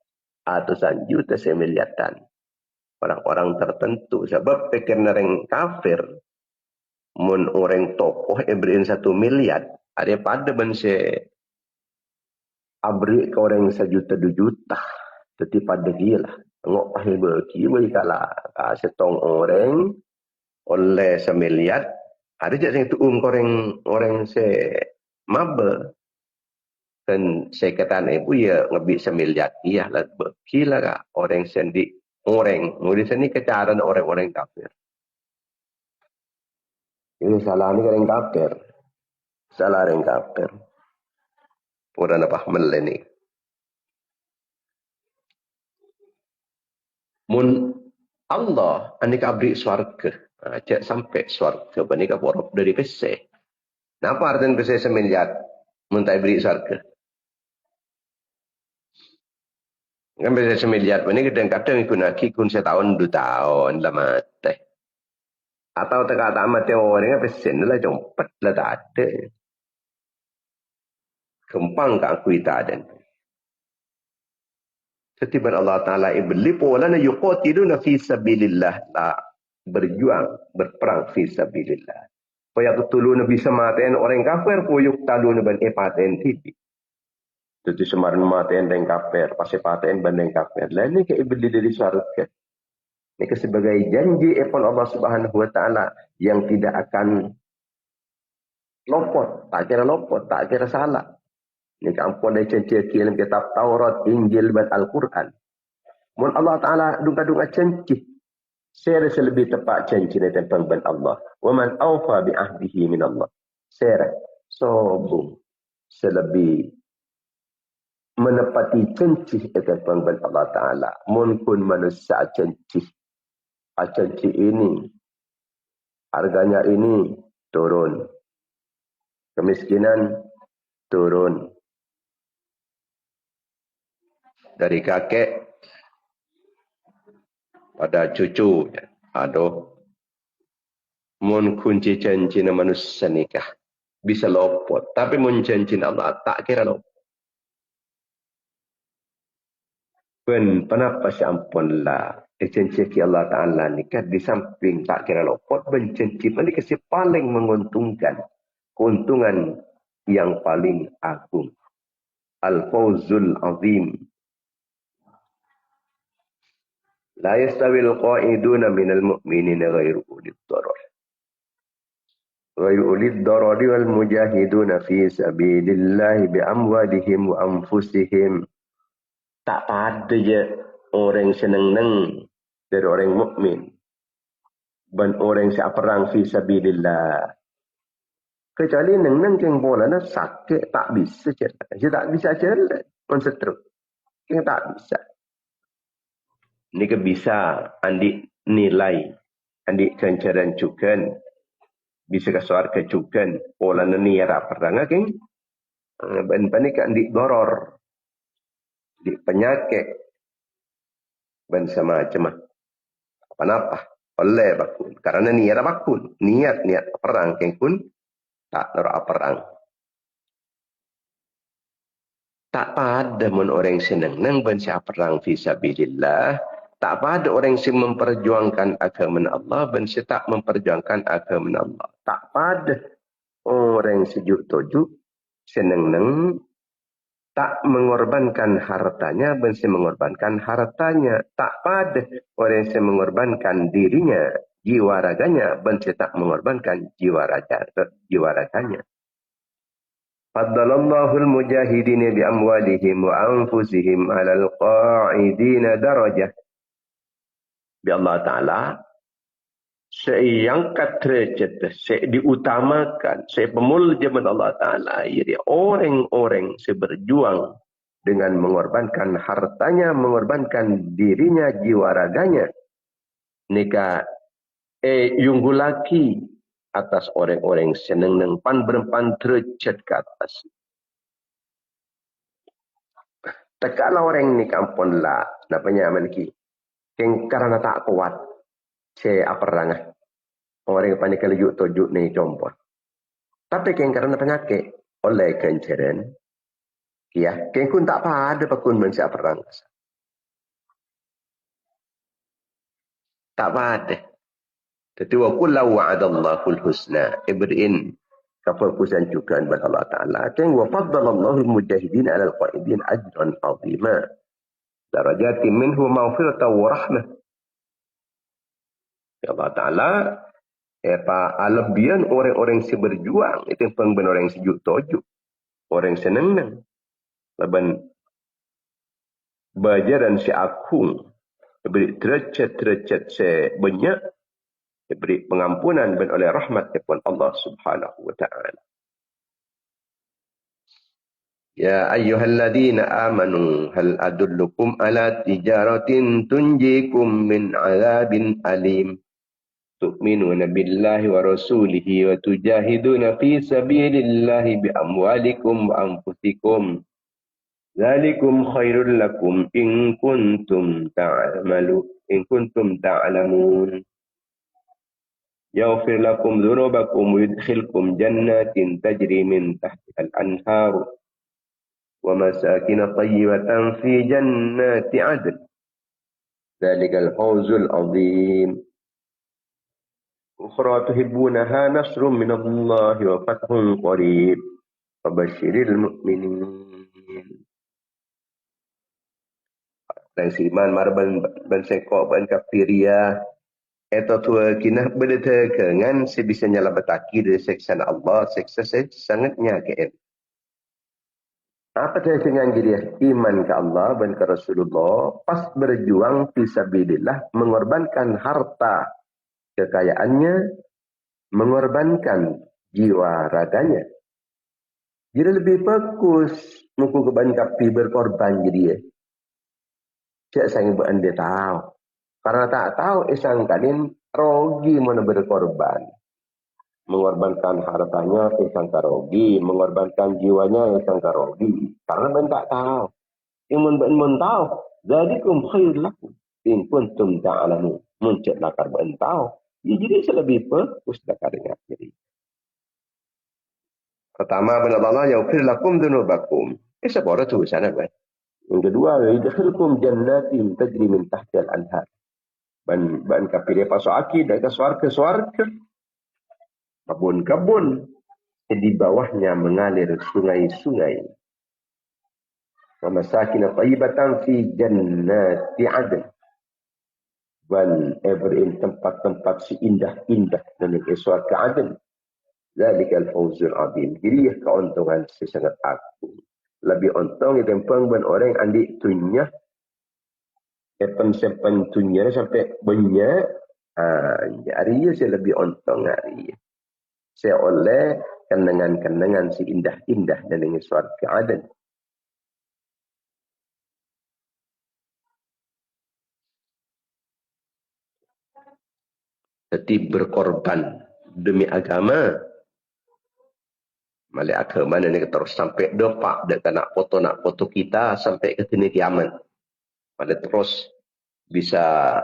S1: Atau 1 juta semiliatan. Orang-orang tertentu. Sebab pikir orang kafir. Mun orang tokoh beriin 1 miliar. Ada pada bense abri ke orang 1 juta 2 juta. Tetapi pada gila. Tengok pahil berkiwa ikalah. Setong orang. Oleh 1 miliar. Ada je yang tuung orang maba. Dan saya kata ibu ya ngebik 1 miliar. Iya lah berkilah kah. Orang sendi. Orang. Mudi sini kecaran orang-orang kafir. Ini salah ni orang kafir. Salah orang kafir. Orang apa meleni. Mun Allah anik abri swarga. Cek sampai swarga. Banika porop dari pese. Napa artinya pese 1 miliar? Mun tak beri swarga. Kan pese 1 miliar. Banika kadang-kadang ikut naki kun 1 tahun 2 tahun lama teh. Atau teka tak mati orang pese lah jompat lah tak ada. Kempang ke aku itadan. Setiap Allah Ta'ala ibli polana yuqatiluna fi sabilillah. La berjuang, berperang fi sabilillah. Fayaqtuluna bisa maten orang kafir. Fayuqtaluna ban epaten tibi. Jadi semarin maten dan kafir. Pasti paten ban dan kafir. Lain ni ke ibli dari syarikat. Ini sebagai janji epon Allah Subhanahu Wa Ta'ala. Yang tidak akan lopot. Tak kira lopot, tak kira salah. Ni kampun dia cencik dalam kitab Taurat, Injil dan Al-Quran. Mun Allah Ta'ala dunga-dunga cencik. Saya lebih tepat cencik ni tentang ben Allah. Wa man awfa bi'ahdihi min Allah. Saya sobung. Selebih menepati cencik tentang ben Allah Ta'ala. Mun kun manusia cencik. Cencik ini. Harganya ini turun. Kemiskinan turun. Dari kakek pada cucu. Aduh. Mun kunci cincin manusia nikah. Bisa lopot. Tapi mun cincin Allah tak kira lopot. Pun kenapa sampun lah. Cincin Allah Ta'ala nikah di samping tak kira lopot. Ben cincin ini kasi paling menguntungkan. Keuntungan yang paling agung. Al-Fawzul Azim. La yastawil qa'iduna minal mu'minina ghairu ulid darar. Ghairu ulid darari wal mujahiduna fi sabilillahi bi amwalihim wa anfusihim. Tak pada je orang senang-nang dari orang mukmin. Dan orang siap perang fi sabilillah. Kecuali nang-nang yang bola na sakit tak bisa jalan. Dia tak bisa jalan. Konsentrasi. Yang tak bisa. Ini ke bisa andi nilai, andi kencaran cukan, bisa kesuar kecukan, pola nani era perang ageng, ban-ban ni andi goror, di penyakit, ban sama macam apa-apa, oleh bakun, karena ni era bakun, niat perang keng pun tak nora perang. Tak pada mun orang senang nang ban siap perang fisabilillah. Tak pada orang yang memperjuangkan agama Allah dan tak memperjuangkan agama Allah. Tak pada orang sejuk tojuk senang tak mengorbankan hartanya dan mengorbankan hartanya. Tak pada orang yang mengorbankan dirinya, jiwa raganya dan tak mengorbankan jiwa raganya. Faddalallahu al-mujahidina bi amwalihim wa anfusihim 'ala al-qa'idina darajah. Bi Allah Ta'ala, saya angkat derajat, saya diutamakan, saya pemuljaman Allah Ta'ala. Jadi orang-orang saya berjuang dengan mengorbankan hartanya, mengorbankan dirinya, jiwa raganya. Nika yunggu lagi atas orang-orang senang nang pan berempan derajat ke atas. Tekala orang ni kampun lah, napanya amanki. Yang karena tak kuat, saya perang. Orang yang panik kalau tujuk ni jompo. Tapi yang karena penyakit, oleh kencaran, ya, yang kun tak pada pakun mensia perang. Tak pada. Tetapi wa kullu wa'adallahu al-husna. Ibrin kefokusan juga kepada Allah Ta'ala. Yang wa faddalallahu al-mujahidin ala al-qaidin ajran azima. Darajati minhu mawfirata wa rahmah. Ya Allah Ta'ala, alebian orang-orang yang berjuang, itu yang pengben orang yang sejuk tojuk. Orang yang senang. Leban bajaran si akung. Diberi derajat-derajat sebanyak. Diberi pengampunan dan oleh rahmat daripada Allah Subhanahu wa Ta'ala. Ya ayyuhalladzina amanu hal adullukum ala tijaratin tunjikum min azabin alim tu'minuna billahi wa rasulihi wa tujahiduna fi sabilillahi bi amwalikum wa anfusikum dzalikum khairul lakum in kuntum ta'lamun yaghfir lakum dhunubakum wa yudkhilkum jannatin tajri min tahtiha al-anhar ومساكن طيبة في جنات عدن ذلك الفوز العظيم أخرى تحبونها نصر من الله وفتح قريب وبشر المؤمنين. Dan siman marban ban sekok ban kafiria atau tua kinah berdeta kengan sebisa nyala bataki dari seksan Allah seksa sangatnya kean. Apa dengan dia? Iman ke Allah dan ke Rasulullah, pas berjuang fisabilillah, mengorbankan harta kekayaannya, mengorbankan jiwa raganya. Jadi lebih fokus muku keban kapi berkorban jadi ya. Cak saya buat dia tahu. Karena tak tahu isang kalian rogi mana berkorban. Mengorbankan hartanya isang karogi, mengorbankan jiwanya isang karogi. Karena ben tak tahu. Yang men tahu, zalikum khair lakum in kuntum ta'lamun. Muncul lakar ben tahu. Ya, jadi saya lebih fokus lakar ingat jadi. Pertama, benar Allah yaghfir lakum dzunubakum. Sebuah tu sana kan. Yang kedua, yadkhulukum jannatin tajri min tahtiha al-anhar. Ban kapire pasaki dari swarga-swarga. Kebun-kebun. Di bawahnya mengalir sungai-sungai. Wa masakin thayyibatan fi jannati 'adn. Dan berin tempat-tempat seindah-indah dalam swarga 'adn. Zalikal fawzul 'azim. Jadi keuntungan sesangat agung. Lebih untung itu pengben orang andi tunya sepen tunya sampai banyak hari ya saya lebih untung hari saya oleh kenangan-kenangan si indah-indah dan dengan surga Aden. Jadi berkorban demi agama malik agama ni terus sampai dopak dekat nak foto kita sampai ke dunia kiamat. Pada terus bisa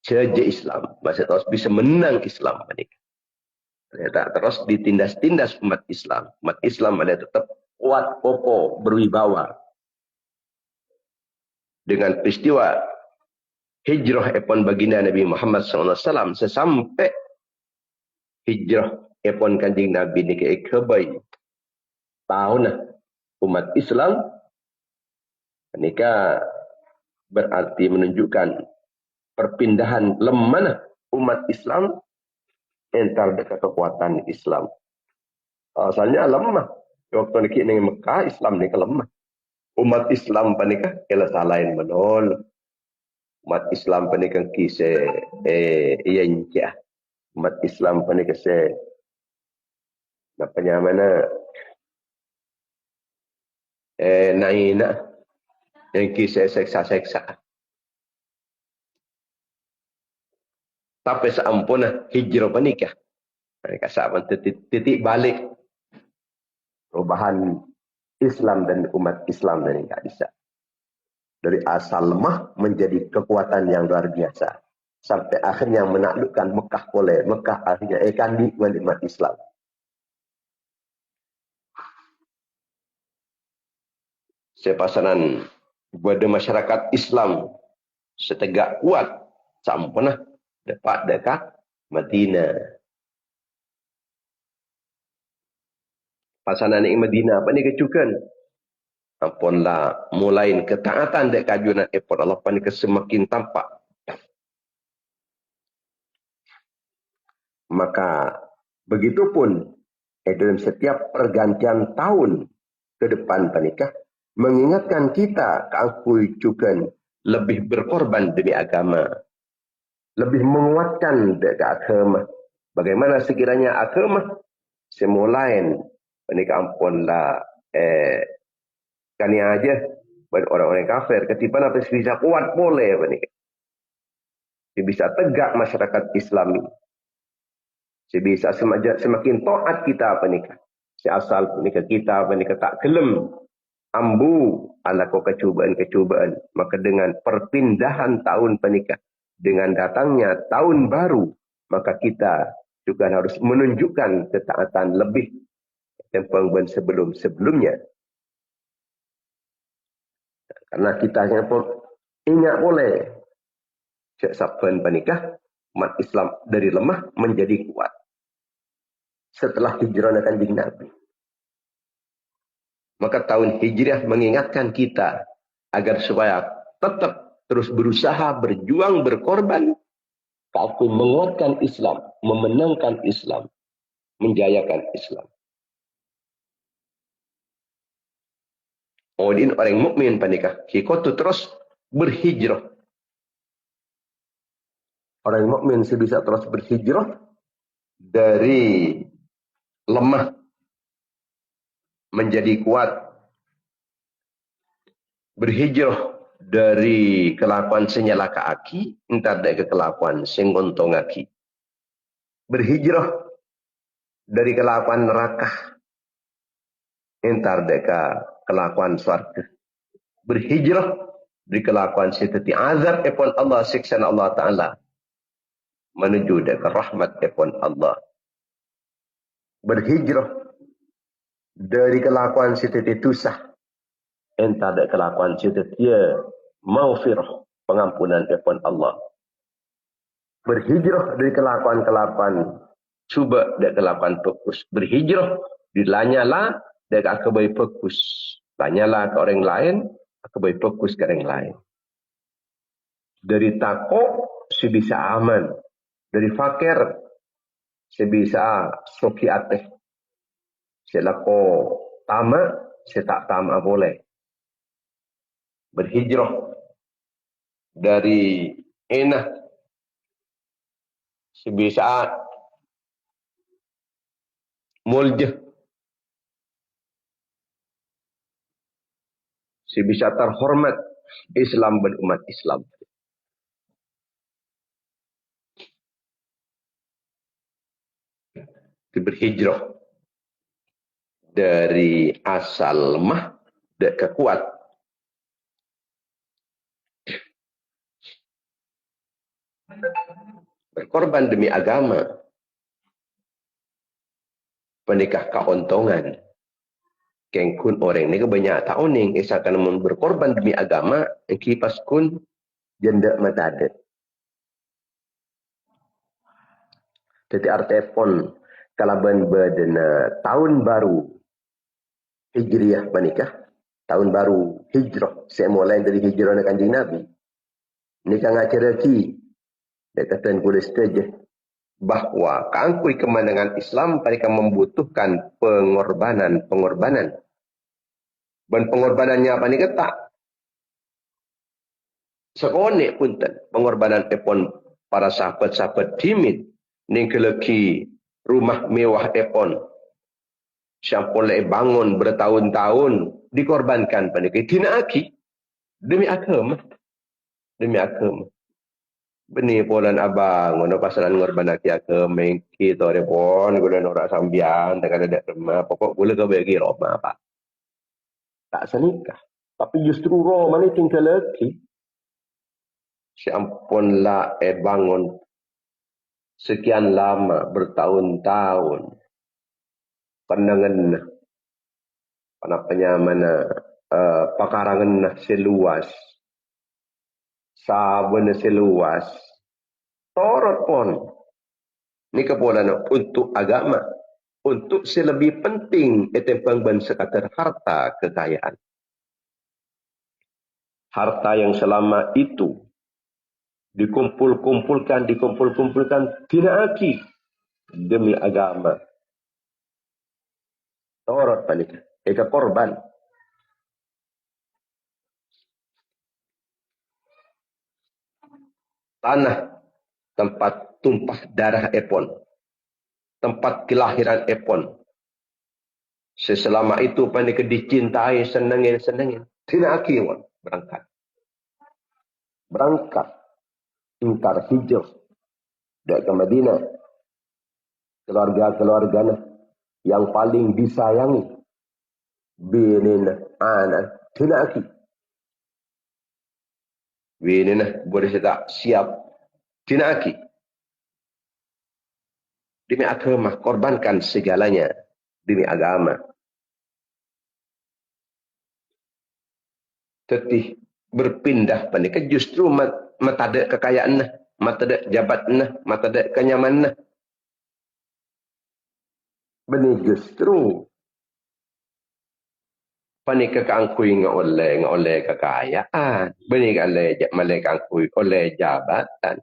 S1: cerja Islam, masih terus bisa menang Islam. Tak terus ditindas-tindas umat Islam. Umat Islam ada tetap kuat, kokoh, berwibawa. Dengan peristiwa hijrah epon baginda Nabi Muhammad SAW sesampai hijrah epon kanjing Nabi ni ke kebai tahun umat Islam nikah berarti menunjukkan perpindahan lemah umat Islam entar dekat kekuatan Islam. Asalnya lemah. Waktu nikah ni Mekah Islam ni lemah. Umat Islam panikah kela salain menol. Umat Islam panikah kise ianya. Umat Islam panikah se napanya mana naina yang kisah seksa-seksa. Tapi seampun hijrah panikah. Mereka sahabat titik balik perubahan Islam dan umat Islam dan tidak bisa. Dari asal lemah menjadi kekuatan yang luar biasa. Sampai akhirnya menaklukkan Mekah oleh Mekah akhirnya kandi umat Islam. Sepasanan kepada masyarakat Islam setegak kuat sampun dapat dekat Madinah. Pasanan di Madinah apa ni kecukan? Ampunlah mulai ketaatan dek kajunan epon Allah pani semakin tampak. Maka begitupun dalam setiap pergantian tahun ke depan panikah mengingatkan kita keangkui cukan lebih berkorban demi agama. Lebih menguatkan dek agama. Bagaimana sekiranya agama semulain panikah ampunlah kania aja buat orang-orang kafir ketiban apa bisa kuat boleh panikah. Bisa tegak masyarakat Islami. Bisa semakin taat kita panikah. Si asal panikah kita panikah tak gelem ambu ala ko kecubaan-kecubaan. Maka dengan perpindahan tahun panikah, dengan datangnya tahun baru, maka kita juga harus menunjukkan ketaatan lebih tempang sebelum-sebelumnya. Karena kita ingat boleh sabun panikah umat Islam dari lemah menjadi kuat setelah hijrah kanjeng Nabi. Maka tahun hijriah mengingatkan kita agar supaya tetap terus berusaha, berjuang, berkorban untuk menguatkan Islam, memenangkan Islam, menjayakan Islam. Oh, ini orang mukmin panikah. Kiko tu terus berhijrah. Orang mukmin sebisa terus berhijrah dari lemah menjadi kuat. Berhijrah dari kelakuan senyalaka aki, entar dari kelakuan senggontong aki. Berhijrah dari kelakuan neraka, entar dari kelakuan surga. Berhijrah dari kelakuan seteti azab epon Allah, siksaan Allah Ta'ala. Menuju dari rahmat epon Allah. Berhijrah dari kelakuan seteti tusah, entar dari kelakuan seteti maufirah, pengampunan epon Allah. Berhijrah dari kelakuan-kelakuan cuba dari kelakuan fokus. Berhijrah dilanyala dari akabai fokus. Tanyalah ke orang lain, akabai fokus ke orang lain. Dari takut sebisa aman. Dari fakir sebisa soki ateh. Selako tama, setak tama boleh. Berhijrah dari enah sebisa muljah. Sebisa terhormat Islam dan umat Islam. Berhijrah dari asal lemah dan kekuat. Berkorban demi agama. Penikah keuntungan. Kengkun orang ni kebanyak tahun ni isakan mun berkorban demi agama, kipas kun jenda matade. Jadi artefon kalaban berdena tahun baru Hijriah panikah. Tahun baru hijrah. Saya mulai dari hijrah na Kanjeng Nabi. Ni kang aceraki. Dekatan kulis saja. Bahawa keangkui kemenangan Islam mereka membutuhkan pengorbanan. Dan pengorbanannya apa ni kata? Sekonek pun pengorbanan epon para sahabat-sahabat timid. Ning keleki rumah mewah epon. Siapoleh bangun bertahun-tahun dikorbankan pada kita aki demi agama. Demi agama. Beni polan abang, ngono pasalan ngorban aki agama kita repon gula norak sambian tak ada rumah pokok gula ke bagi Roma apa. Tak senikah. Tapi justru Roma ni tinggal lagi. Siampunlah bangun sekian lama bertahun-tahun. Pandangan mana pakarangan seluas sabun seluas torot pon ni kepolan untuk agama untuk selebih penting etempang ban sekadar harta kekayaan harta yang selama itu dikumpulkan tidak lagi demi agama torot panik eka korban tanah tempat tumpah darah epon tempat kelahiran epon seselama itu panik dicintai senengin tidak lagi berangkat intar hijrah dari Madinah keluarga-keluarganya yang paling disayangi binin anak tinaki binin boleh tak siap tinaki demi agama korbankan segalanya demi agama tetih berpindah panika justru mata ada kekayaan mata ada jabatan mata ada kenyamanan benih justru panika kangkui ngoleh kekayaan benih malai kangkui oleh jabatan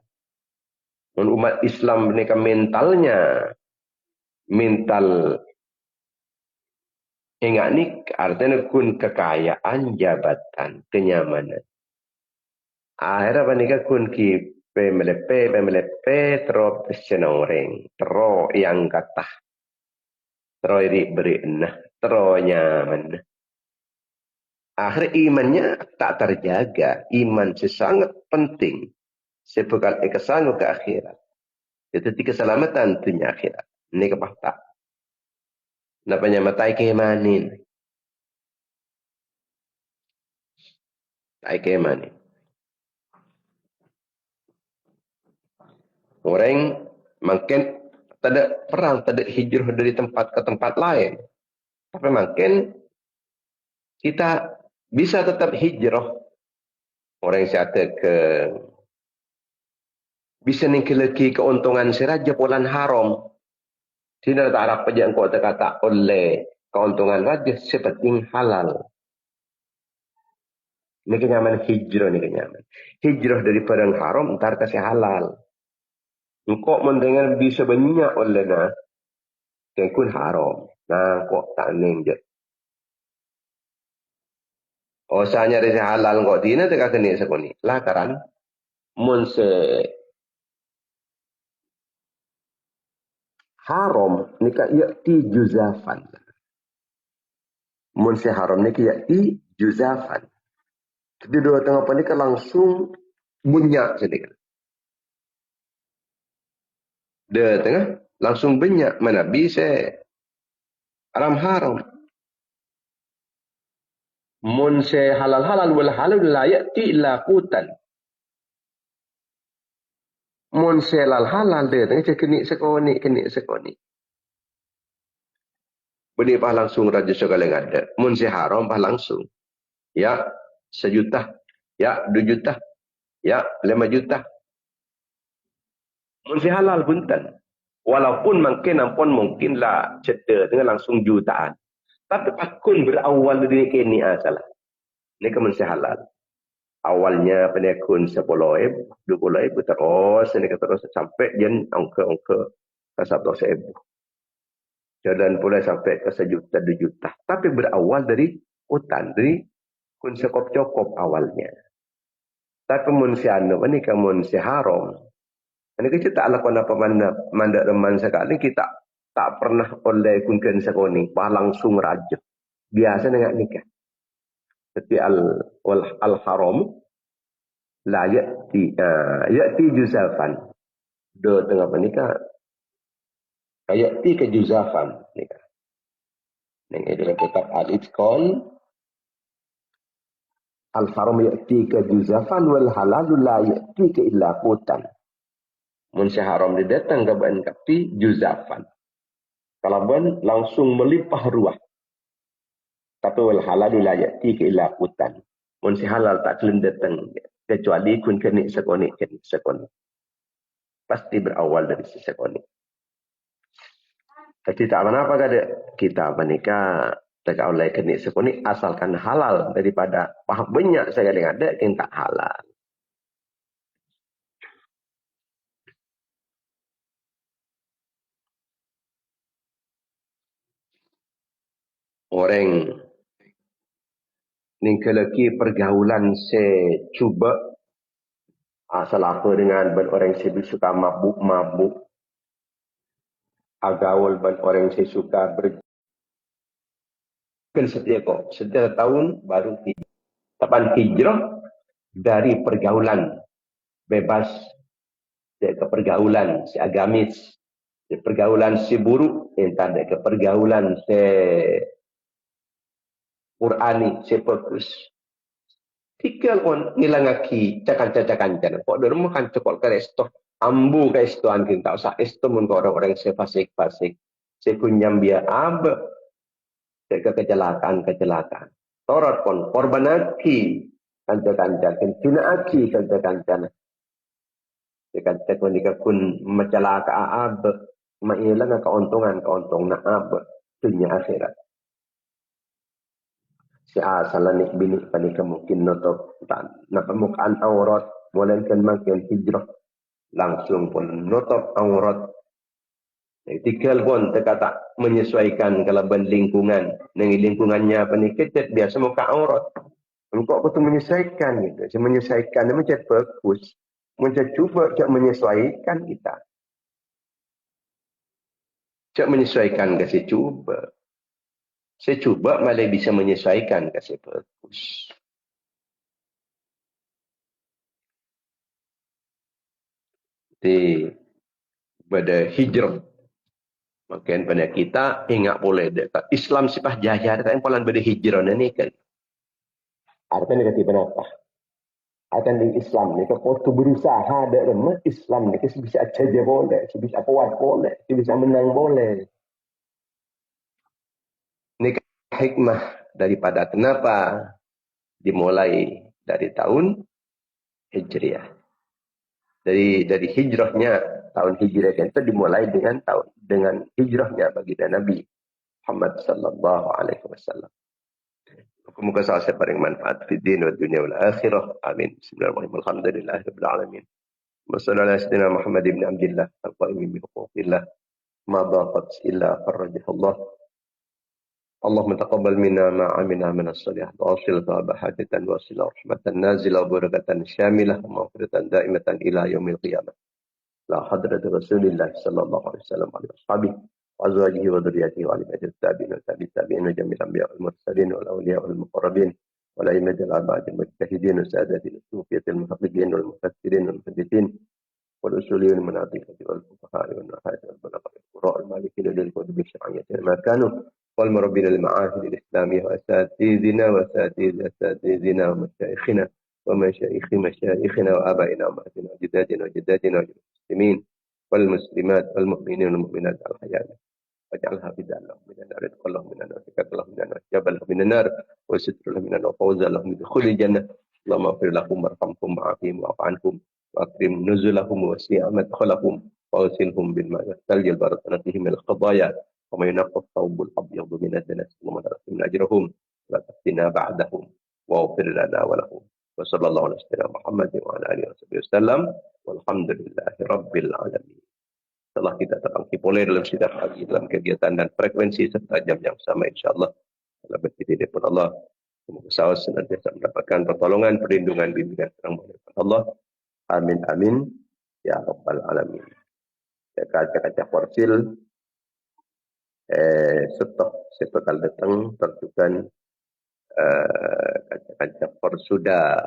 S1: dan umat Islam menika mental Ingat ni artinya kun kekayaan, jabatan, kenyamanan. Akhirnya panika kun ki pemelepe, terus pesenoreng, terus yang kata, terus beri nah, terus nyaman. Akhir imannya tak terjaga. Iman sangat penting. Sebekal kesangu ke akhirat. Itu keselamatan dunia akhirat. Ini kepahta. Namanya matai keimanin. Tai keimanin. Orang makin tidak perang, tidak hijrah dari tempat ke tempat lain. Tapi makin kita bisa tetap hijrah. Orang yang ke bisa ningkilaki keuntungan siraja bulan haram. Tidak tak harap saja engkau terkata oleh keuntungan raja seperti halal. Ini kenyaman hijrah, ini kenyaman. Hijrah dari padang haram, ntar kasih halal. Engkau mendengar bisa banyak oleh na, kekun haram. Nah, kok tak nengjak. Osanya dari halal engkau dina, teka kena sekoni. Lakaran, munse haram, nika yakti juzafan. Munse haram, nika yakti juzafan. Jadi dua tengah panika langsung bunyak sedikit. Dia tengah langsung banyak mana bisa haram. Mun se halal wal halal la yati illa qutan. Mun se halal dia tengah keni sekoni. Beri pah langsung raja segala yang ada. Mun se haram pah langsung. Ya 1 juta. Ya 2 juta. Ya 5 juta. Mun se halal buntan. Walaupun mungkinlah cedera dengan langsung jutaan. Tapi pakun berawal dari kini salah. Ini kemen halal. Awalnya penekun 10,000, 20,000 terus ini terus sampai jen angka ke 100,000. Dan pula sampai ke 1 juta, 2 juta. Tapi berawal dari hutan, dari kun sekop-cokop awalnya. Tapi mun siano ini ke mun haram. Ini kita tak lakukan apa mandak teman sekali kita tak pernah oleh kunken sekoni, langsung raja. Biasa dengan nikah. Tapi al-haram la ya'ti juzafan. Do tengah menikah ya'ti ke juzafan nikah. Ini dalam kitab al-itqan al-haram ya'ti ke juzafan wal halal la ya'ti ke illa qutan. Mun haram didatang ke ban kapi juzafan. Kalau ban langsung melimpah ruah. Tapi wal halal la ya'ti ke illa qutan. Mun halal tak kelem datang kecuali kun kenik sekoni. Pasti berawal dari sekoni. Jadi tak apa kada kita menikah tak oleh kenik sekoni asalkan halal daripada banyak saya dengar ada yang tak halal. Orang ningkelaki pergaulan saya cuba asal apa dengan orang saya suka mabuk agaul orang saya suka setiap tahun baru tapan hijrah dari pergaulan bebas ke pergaulan si agamis, pergaulan si buruk entah ke pergaulan si Qurani, si fokus. Tikal on nilangaki cakan-cakan. Kok dorong makan cokol ke resto. Ambu ke resto angkin tak usah resto mun ke orang-orang si fasik. Si kunyam biar ke kecelakaan. Torot pun korbanaki kanca-kanca. Kinaaki kanca-kanca. Kanca kunika kun macelaka aab. Mailang keuntungan naab. Dunia akhirat. Si asalanik bini panika mungkin notok na pembukaan aurat mulakan makin hijrah langsung pun notok aurat Etikal pun terkata menyesuaikan kalau lingkungan. Dengan lingkungannya apa ni kita biasa muka aurat. Engkau betul menyesuaikan gitu. Saya menyesuaikan dia macam fokus. Macam cuba cak menyesuaikan kita. Cak menyesuaikan ke saya cuba. Saya cuba malah bisa menyesuaikan ke saya fokus. Di pada hijrah. Makin pada kita ingat boleh dekat Islam sifat jaya yang paling pada hijrah ni kan. Artinya kata apa? Akan di Islam ni kalau tu berusaha ada remeh Islam ni bisa aja boleh, bisa kuat boleh, bisa menang boleh. Ini hikmah daripada kenapa dimulai dari tahun Hijriah. Dari hijrahnya tahun Hijriah itu dimulai dengan hijrahnya baginda Nabi Muhammad sallallahu alaihi wasallam. Muka-muka saya paling manfaat di dunia wal akhirah. Amin. Bismillahirrahmanirrahim. Alhamdulillahirabbil alamin. Wassallallahu ala sayyidina Muhammad ibn Abdullah al-qaimi bi huquqillah ma daqat illa farajahullah. اللهم تقبل منا ما عملنا من الصالحات واصل ثواب حاجة واصل رحمة نازلة وبركة شاملة ومغفرة دائمة إلى يوم القيامة. لا حضرة رسول الله صلى الله عليه وسلم وعلى أصحابه وأزواجه وذريته وعلى بيت التابعين وتابع التابعين وجميع الأنبياء والمرسلين والأولياء والمقربين والأئمة الأربعة المجتهدين وسادة الصوفية المحققين والمفسرين والمحدثين والأصوليين والمناطقة والفقهاء والنحاة والبلاغة والقراء المالكين للكتب الشرعية ما كانوا والمربين المعاهد الإسلامية وأساتذنا وأساتذ أساتذنا ومشايخنا ومشايخ مشايخنا وآبائنا وأمهاتنا وجداتنا وجداتنا والمسلمين والمسلمات والمؤمنين والمؤمنات الحياة واجعلها فداء لهم من النار ادخل لهم من النار وسكت لهم من النار وجاب لهم من النار وستر لهم من النار وفوز لهم بدخول الجنة اللهم اغفر لهم وارحمهم وعافهم واعف عنهم وأكرم نزلهم وسيع مدخلهم وأغسلهم بالماء والثلج البرد ونقهم من الخطايا وما ينقى الثوب الأبيض من الدنس اللهم نقسم من أجرهم ولا تفتنا بعدهم واغفر لنا ولهم وصلى الله على سيدنا محمد وعلى آله وصحبه وسلم والحمد لله رب العالمين. Setelah kita terangkipoler dalam sidang pagi, dalam kegiatan dan frekuensi serta jam yang sama insyaAllah. Dalam berkiti pun Allah. Semoga saya senantiasa mendapatkan pertolongan, perlindungan, bimbingan serang daripada Allah. Amin amin ya rabbal alamin. Kaca-kaca porsil setekal datang tertukan kaca-kaca porsuda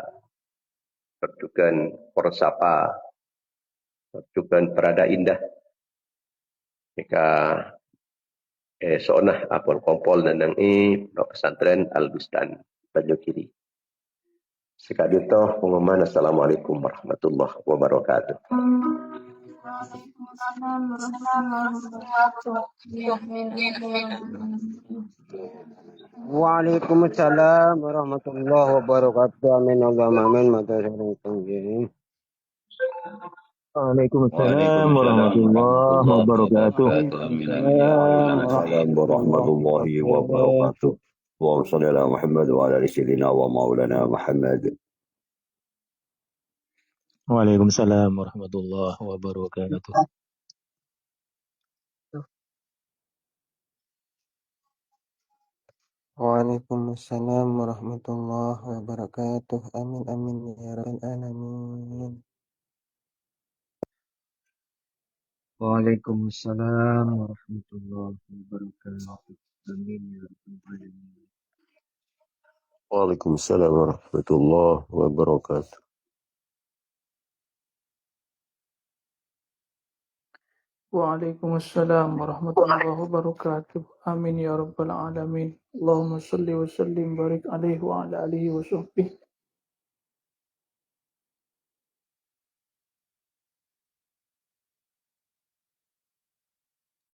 S1: tertukan porsapa tertukan perada indah jika seonah apol kompol dan pesantren Al-Bustan Tanjung Kiri. Sekali itu pengumuman Assalamualaikum warahmatullahi wabarakatuh.
S2: Waalaikumsalam warahmatullahi wabarakatuh. Amin Allahumma amin. Maturnuun.
S3: Waalaikumsalam warahmatullahi wabarakatuh.
S4: Waalaikumsalam warahmatullahi wabarakatuh. Allahumma shalli ala Muhammad wa ala ali sayyidina wa maulana Muhammad.
S3: Waalaikumsalam warahmatullahi wabarakatuh.
S2: Waalaikumsalam warahmatullahi wabarakatuh. Amin amin ya rabbal alamin.
S5: Waalaikumsalam warahmatullahi wabarakatuh. Amin ya rabbal alamin.
S4: Waalaikumsalam warahmatullahi wabarakatuh.
S6: Waalaikumsalam warahmatullahi wabarakatuh. Amin ya rabbal alamin. Allahumma salli wa sallim barik alaihi wa ala alihi wa sahbihi